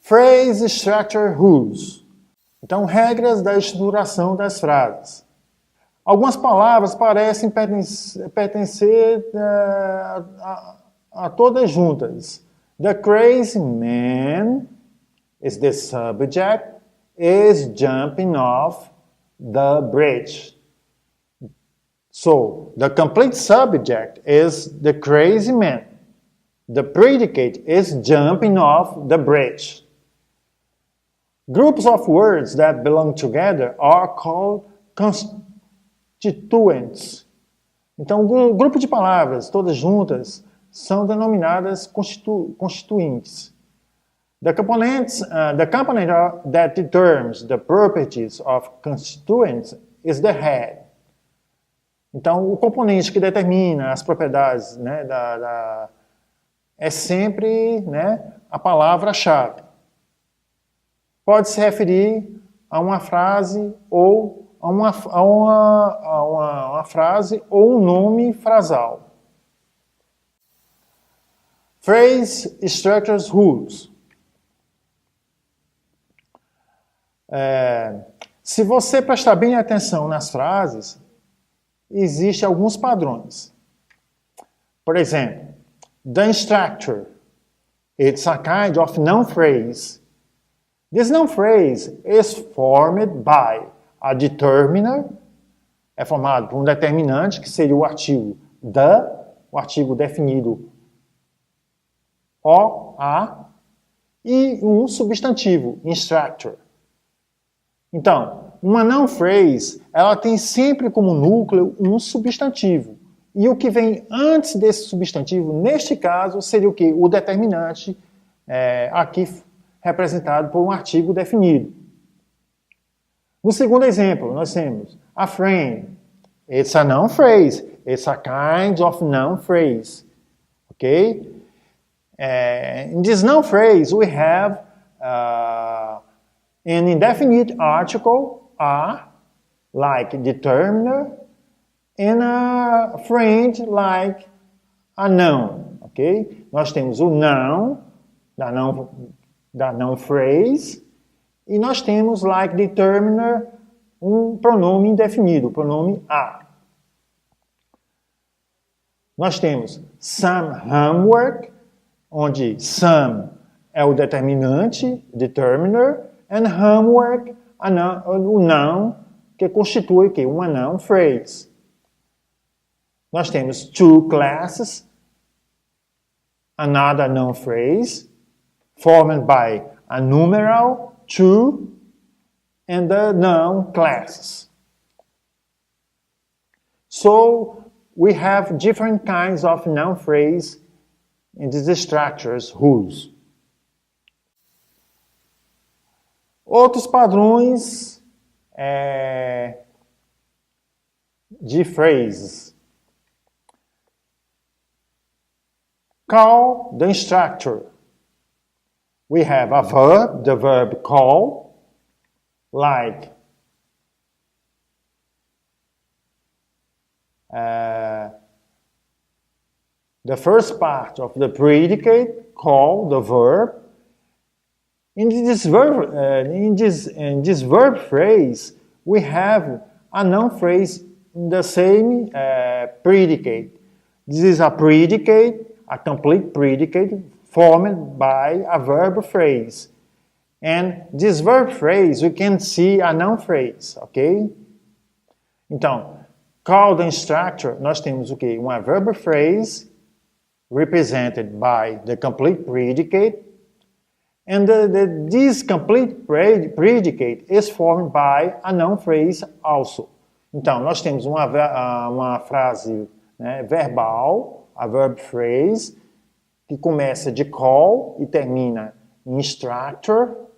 Phrase Structure Rules. Então, regras da estruturação das frases. Algumas palavras parecem pertencer a todas juntas. The crazy man is the subject, is jumping off the bridge. So, the complete subject is the crazy man. The predicate is jumping off the bridge. Groups of words that belong together are called constituents. Então, um grupo de palavras, todas juntas, são denominadas constituintes. The component that determines the properties of constituents is the head. Então, o componente que determina as propriedades, né, é sempre, né, a palavra-chave. Pode se referir a uma frase ou a uma frase ou um nome frasal. Phrase Structures Rules. Se você prestar bem atenção nas frases, existem alguns padrões. Por exemplo, the instructor, it's a kind of noun phrase. This noun phrase is formed by a determiner, é formado por um determinante, que seria o artigo the, o artigo definido o, a, e um substantivo, instructor. Então, uma noun phrase, ela tem sempre como núcleo um substantivo. E o que vem antes desse substantivo, neste caso, seria o quê? O determinante, aqui representado por um artigo definido. No segundo exemplo, nós temos a friend. It's a noun phrase. It's a kind of noun phrase. Okay? In this noun phrase, we have an indefinite article, a, like determiner, and a friend, like a noun. Okay? Nós temos o noun, da noun phrase, e nós temos, like determiner, um pronome indefinido, o pronome a. Nós temos some homework, onde some é o determinante, determiner, and homework, o noun, que constitui uma noun phrase. Nós temos two classes, another noun phrase, formed by a numeral, two, and the noun classes. So, we have different kinds of noun phrase in these structures, rules. Outros padrões de phrases. Call the instructor. We have a verb, the verb call, like the first part of the predicate, call, the verb. In this verb phrase, we have a noun phrase in the same predicate. This is a predicate, a complete predicate, formed by a verb phrase. And this verb phrase, we can see a noun phrase, ok? Então, call the instructor, nós temos o quê? Uma verb phrase represented by the complete predicate. And this complete predicate is formed by a noun phrase also. Então, nós temos uma frase, né, verbal, a verb phrase, que começa de call e termina em instructor.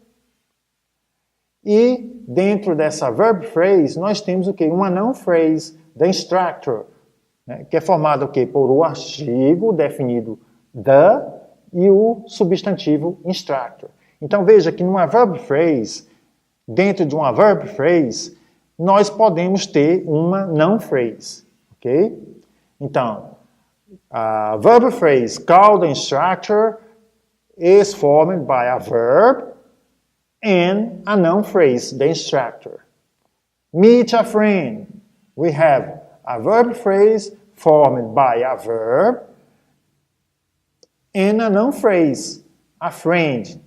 E dentro dessa verb phrase, nós temos o quê? Uma noun phrase, the instructor, né, que é formada o quê? Por o artigo definido the e o substantivo instructor. Então veja que numa verb phrase, dentro de uma verb phrase, nós podemos ter uma noun phrase, ok? Então, a verb phrase call the instructor is formed by a verb and a noun phrase, the instructor. Meet a friend. We have a verb phrase formed by a verb and a noun phrase, a friend.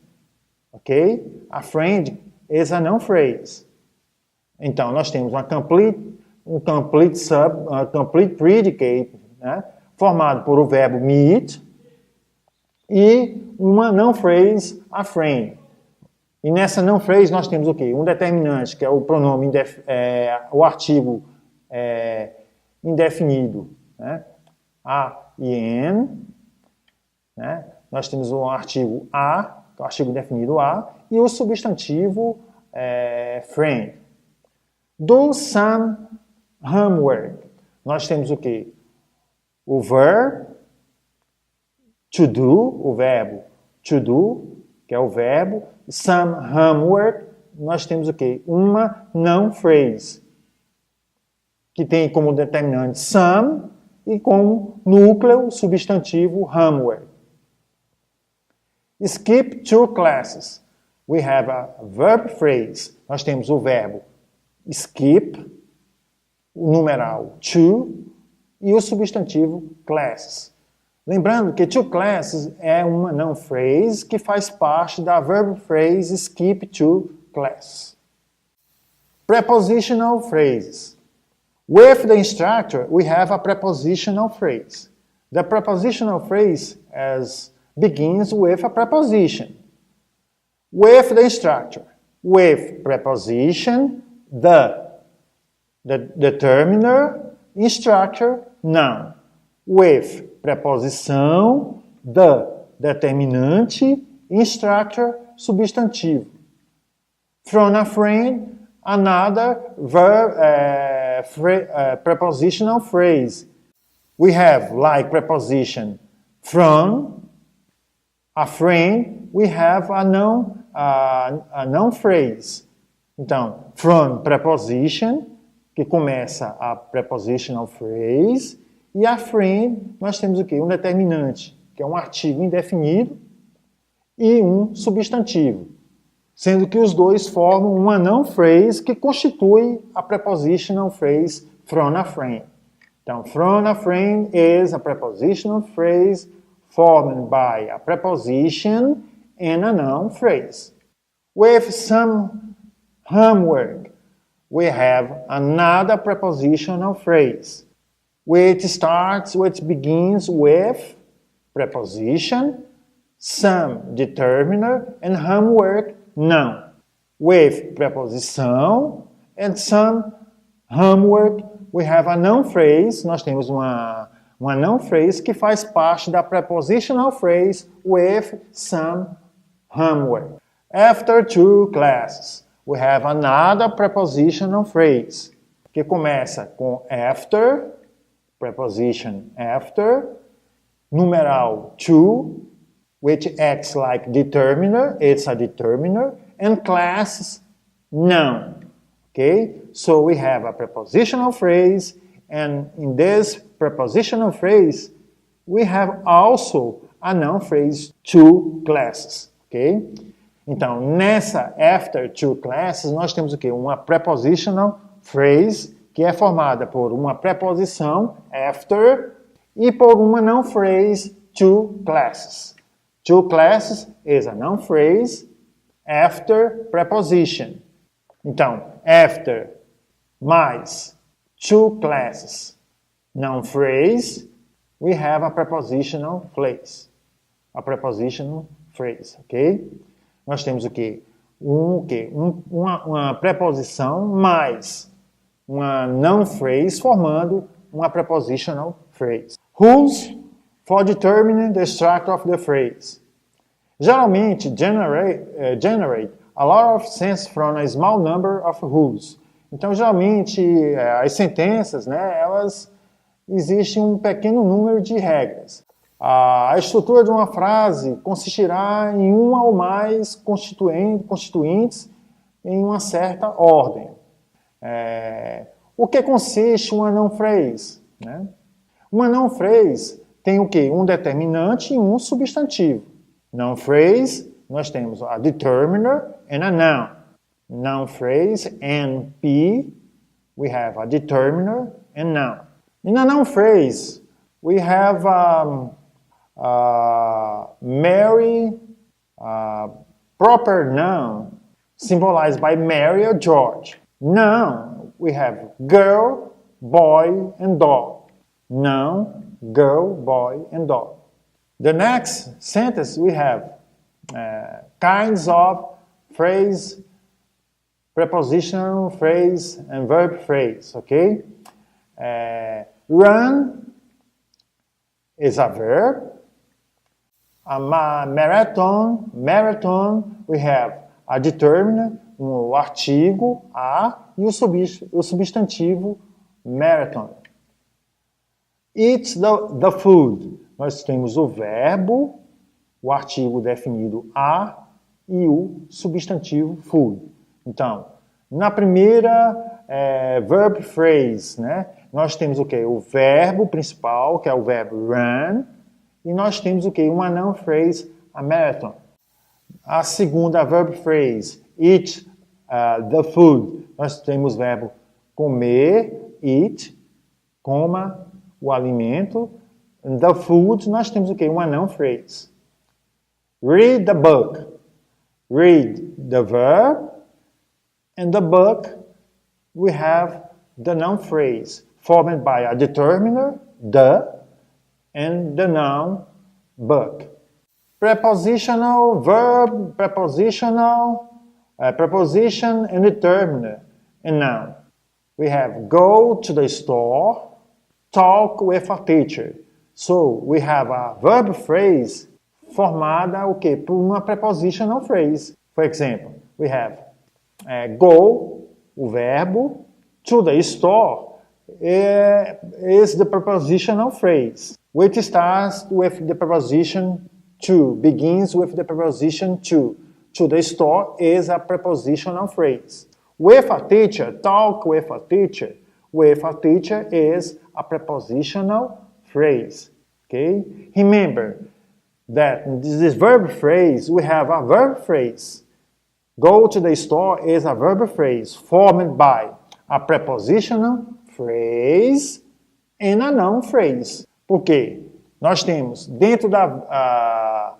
Ok? A friend is a noun phrase. Então, nós temos um complete predicate, né, formado por o verbo meet e uma noun phrase, a friend. E nessa noun phrase nós temos o quê? Um determinante, que é o pronome, o artigo indefinido, né? A e N. Né? Nós temos o artigo a, que é o artigo indefinido a, e o substantivo friend. Do some homework. Nós temos o quê? O verb to do, o verbo to do, que é o verbo. Some homework, nós temos o quê? Uma noun phrase, que tem como determinante some e como núcleo substantivo homework. Skip 2 classes. We have a verb phrase. Nós temos o verbo skip, o numeral to e o substantivo classes. Lembrando que 2 classes é uma noun phrase que faz parte da verb phrase skip 2 classes. Prepositional phrases. With the instructor, we have a prepositional phrase. The prepositional phrase begins with a preposition. With the instructor. With preposition, the determiner, instructor, noun. With preposição, the, determinante, instructor, substantivo. From a friend, another prepositional phrase. We have like preposition from, a friend, we have a noun phrase. Então, from preposition, que começa a prepositional phrase, e a friend, nós temos o quê? Um determinante, que é um artigo indefinido, e um substantivo, sendo que os dois formam uma noun phrase que constitui a prepositional phrase from a friend. Então, from a friend is a prepositional phrase formed by a preposition and a noun phrase. With some homework, we have another prepositional phrase, which begins with preposition, some determiner, and homework, noun. With preposição and some homework, we have a noun phrase. Nós temos uma noun phrase que faz parte da prepositional phrase with some homework. After 2 classes, we have another prepositional phrase que começa com after, preposition after, numeral to, which acts like determiner, it's a determiner, and classes, noun. Okay? So we have a prepositional phrase, and in this prepositional phrase, we have also a noun phrase, 2 classes. Okay? Então, nessa after 2 classes, nós temos o quê? Uma prepositional phrase, que é formada por uma preposição, after, e por uma noun phrase, 2 classes. 2 classes is a noun phrase after preposition. Então, after mais 2 classes noun phrase, we have a prepositional phrase. A prepositional phrase, ok? Nós temos o quê? Uma preposição mais uma noun phrase formando uma prepositional phrase. Rules for determining the structure of the phrase. Geralmente generate a lot of sense from a small number of rules. Então, geralmente, as sentenças, né, elas existem um pequeno número de regras. A estrutura de uma frase consistirá em uma ou mais constituintes em uma certa ordem. O que consiste uma noun phrase? Né? Uma noun phrase tem o quê? Um determinante e um substantivo. Noun phrase, nós temos a determiner and a noun. Noun phrase, NP, we have a determiner and noun. In a noun phrase, we have Mary, proper noun, symbolized by Mary or George. Noun, we have girl, boy, and dog. Noun, girl, boy, and dog. The next sentence we have kinds of phrase, prepositional phrase, and verb phrase, okay? Run is a verb. A marathon, we have a determiner, o artigo, a, e o substantivo, marathon. Eat the food. Nós temos o verbo, o artigo definido a e o substantivo food. Então, na primeira verb phrase, né, nós temos o quê? O verbo principal, que é o verbo run, e nós temos o quê? Uma noun phrase, a marathon. A segunda verb phrase, eat the food, nós temos o verbo comer, eat, coma o alimento. The food, nós temos o quê? Uma noun phrase. Read the book. Read the verb. And the book, we have the noun phrase formed by a determiner, the, and the noun, book. Prepositional verb, preposition and determiner, and noun. We have go to the store, talk with a teacher. So, we have a verb phrase formada o quê? Por uma prepositional phrase. For example, we have go, o verbo, to the store is the prepositional phrase, which starts with the preposition to, begins with the preposition to. To the store is a prepositional phrase. With a teacher, talk with a teacher. With a teacher is a prepositional phrase. Okay? Remember that in this verb phrase, we have a verb phrase. Go to the store is a verb phrase formed by a prepositional phrase and a noun phrase. Por quê? Nós temos, dentro da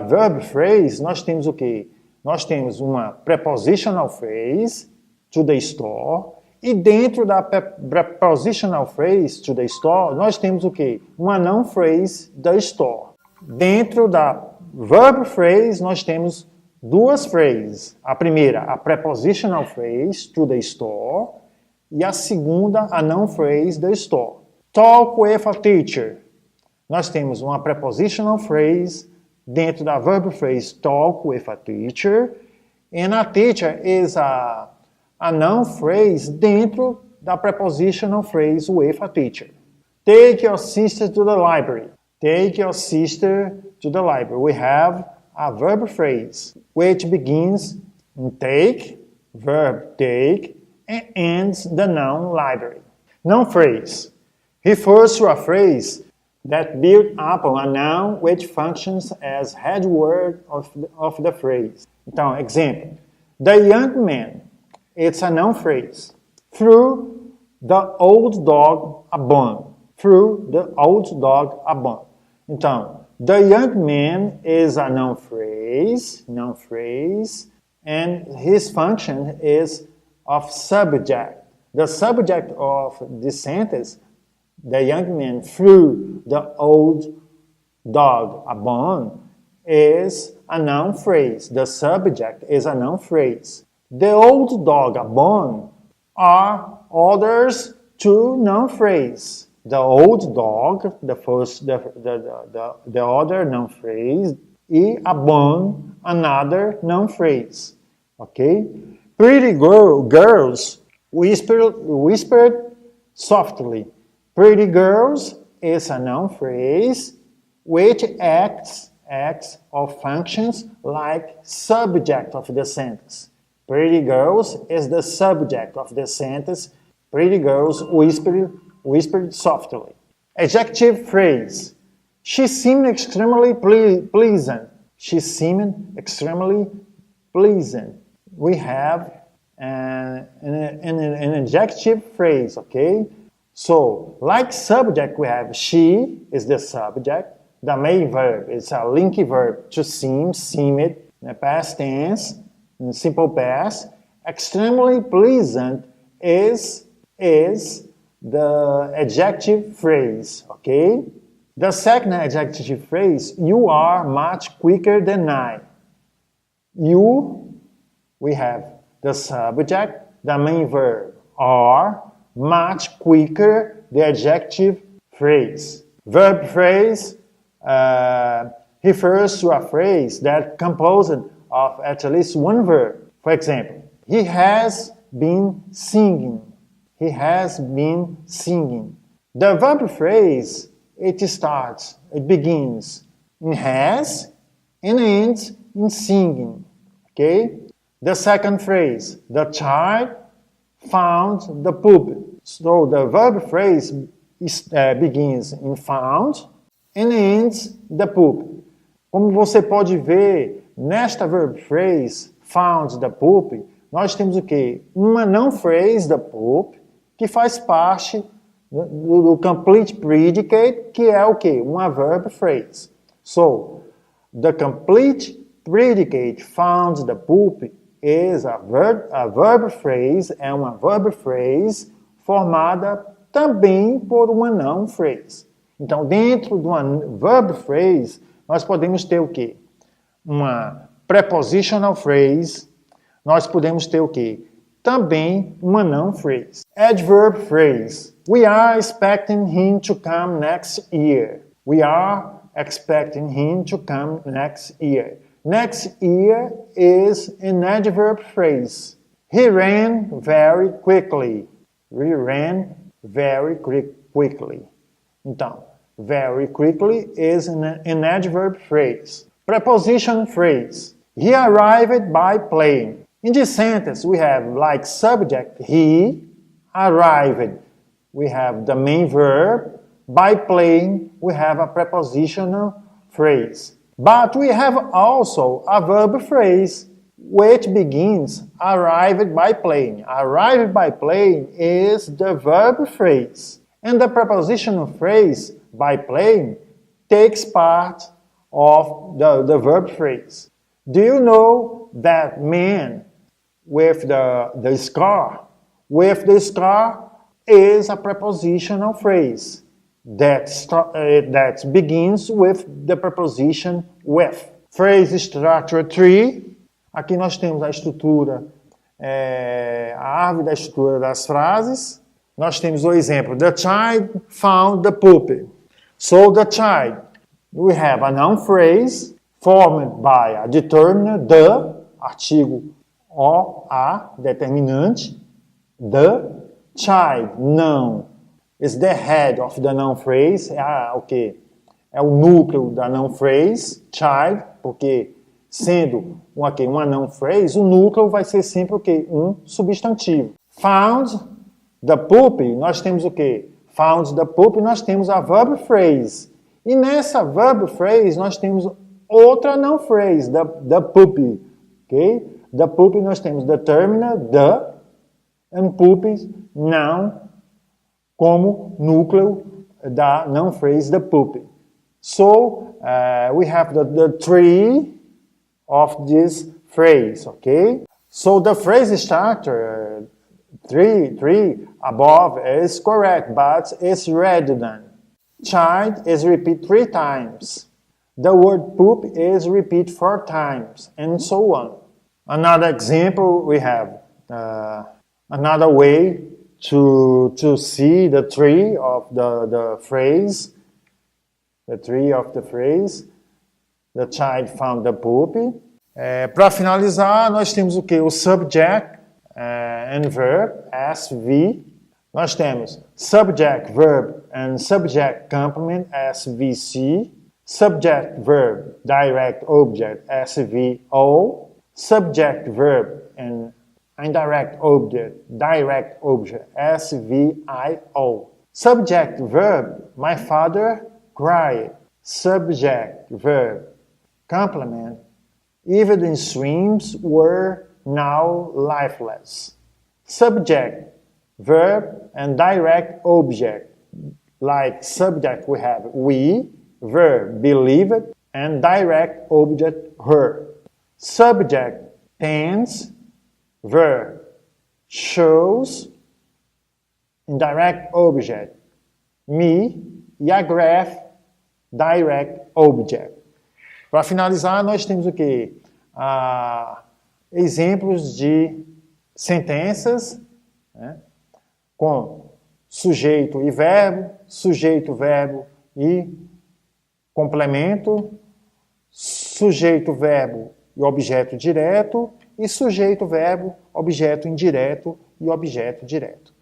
verb phrase, nós temos o quê? Nós temos uma prepositional phrase, to the store, e dentro da prepositional phrase, to the store, nós temos o quê? Uma noun phrase, the store. Dentro da verb phrase, nós temos duas phrases. A primeira, a prepositional phrase, to the store, e a segunda, a noun phrase, the store. Talk with a teacher. Nós temos uma prepositional phrase dentro da verb phrase talk with a teacher, and a teacher is a noun phrase dentro da prepositional phrase with a teacher. Take your sister to the library. Take your sister to the library. We have a verb phrase which begins in take, verb take, and ends the noun library. Noun phrase refers to a phrase that builds upon a noun which functions as head word of the phrase. Então, example, the young man, it's a noun phrase. Through the old dog a bone. Through the old dog a bone. Então, the young man is a noun phrase, and his function is of subject. The subject of this sentence, the young man threw the old dog a bone, is a noun phrase. The subject is a noun phrase. The old dog a bone are others two noun phrases. The old dog, the other noun phrase, e a bone, another noun phrase. Okay? Pretty girls whispered softly. Pretty girls is a noun phrase which acts or functions like subject of the sentence. Pretty girls is the subject of the sentence. Pretty girls whispered softly. Adjective phrase. She seemed extremely pleasant. She seemed extremely pleasant. We have an adjective phrase, okay? So, like subject, we have she is the subject. The main verb is a linky verb to seem, seemed, past tense, in simple past. Extremely pleasant is the adjective phrase, okay? The second adjective phrase, you are much quicker than I. You, we have the subject, the main verb, are, much quicker, the adjective phrase. Verb phrase refers to a phrase that composed of at least one verb. For example, he has been singing. He has been singing. The verb phrase, it begins in has and ends in singing. Okay? The second phrase, the child found the poop. So the verb phrase begins in found and ends the poop. Como você pode ver, nesta verb phrase, found the poop, nós temos o quê? Uma noun phrase, the poop, que faz parte do complete predicate, que é o quê? Uma verb phrase. So, the complete predicate found the poop is a verb phrase, é uma verb phrase formada também por uma noun phrase. Então, dentro de uma verb phrase, nós podemos ter o quê? Uma prepositional phrase, nós podemos ter o quê? Também uma noun phrase. Adverb phrase. We are expecting him to come next year. We are expecting him to come next year. Next year is an adverb phrase. He ran very quickly. He ran very quickly. Então, very quickly is an adverb phrase. Preposition phrase. He arrived by plane. In this sentence, we have like subject, he arrived. We have the main verb. By plane, we have a prepositional phrase. But we have also a verb phrase which begins arrived by plane. Arrived by plane is the verb phrase. And the prepositional phrase by plane takes part of the verb phrase. Do you know that man with the scar? With the scar is a prepositional phrase that begins with the preposition with. Phrase structure 3. Aqui nós temos a estrutura, a árvore da estrutura das frases. Nós temos o exemplo, the child found the poop. So the child, we have a noun phrase formed by a determiner, the, artigo o, a, determinante, the child, noun, is the head of the noun phrase, é o núcleo da noun phrase, child, porque sendo uma noun phrase, o núcleo vai ser sempre o quê? Um substantivo. Found the poop, nós temos o quê? Found the poop, nós temos a verb phrase. E nessa verb phrase, nós temos outra noun phrase, the poop. Okay? The poop, nós temos determiner, the, and poop, noun, como núcleo da noun phrase, the poop. So, we have the tree of this phrase, okay? So, the phrase structure, three above is correct, but it's redundant. Child is repeat 3 times. The word poop is repeat 4 times, and so on. Another example, we have another way to see the tree of the phrase. The tree of the phrase. The child found the poop. Para finalizar, nós temos o quê? O subject and verb, SV. Nós temos subject, verb and subject complement, SVC. Subject, verb, direct object, SVO. Subject, verb and indirect object, direct object, SVIO. Subject, verb, my father cried. Subject, verb, complement, even the streams were now lifeless. Subject, verb, and direct object. Like subject we have we, verb believed, and direct object her. Subject tends, verb shows, indirect object me, e a graph, direct object. Para finalizar, nós temos o quê? Exemplos de sentenças, né, com sujeito e verbo e complemento, sujeito, verbo e objeto direto, e sujeito, verbo, objeto indireto e objeto direto.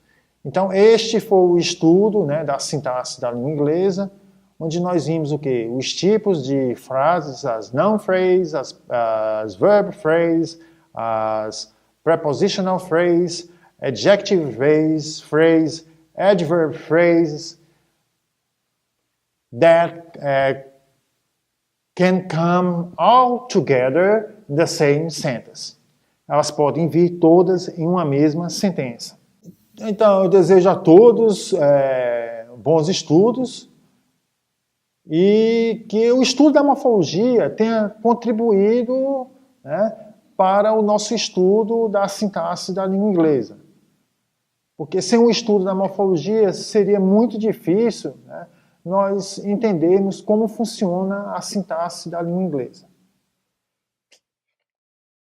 Então, este foi o estudo, né, da sintaxe da língua inglesa, onde nós vimos o quê? Os tipos de frases, as noun phrases, as verb phrases, as prepositional phrases, adjective phrase, adverb phrases, that can come all together in the same sentence. Elas podem vir todas em uma mesma sentença. Então, eu desejo a todos bons estudos e que o estudo da morfologia tenha contribuído, né, para o nosso estudo da sintaxe da língua inglesa. Porque sem o estudo da morfologia seria muito difícil, né, nós entendermos como funciona a sintaxe da língua inglesa.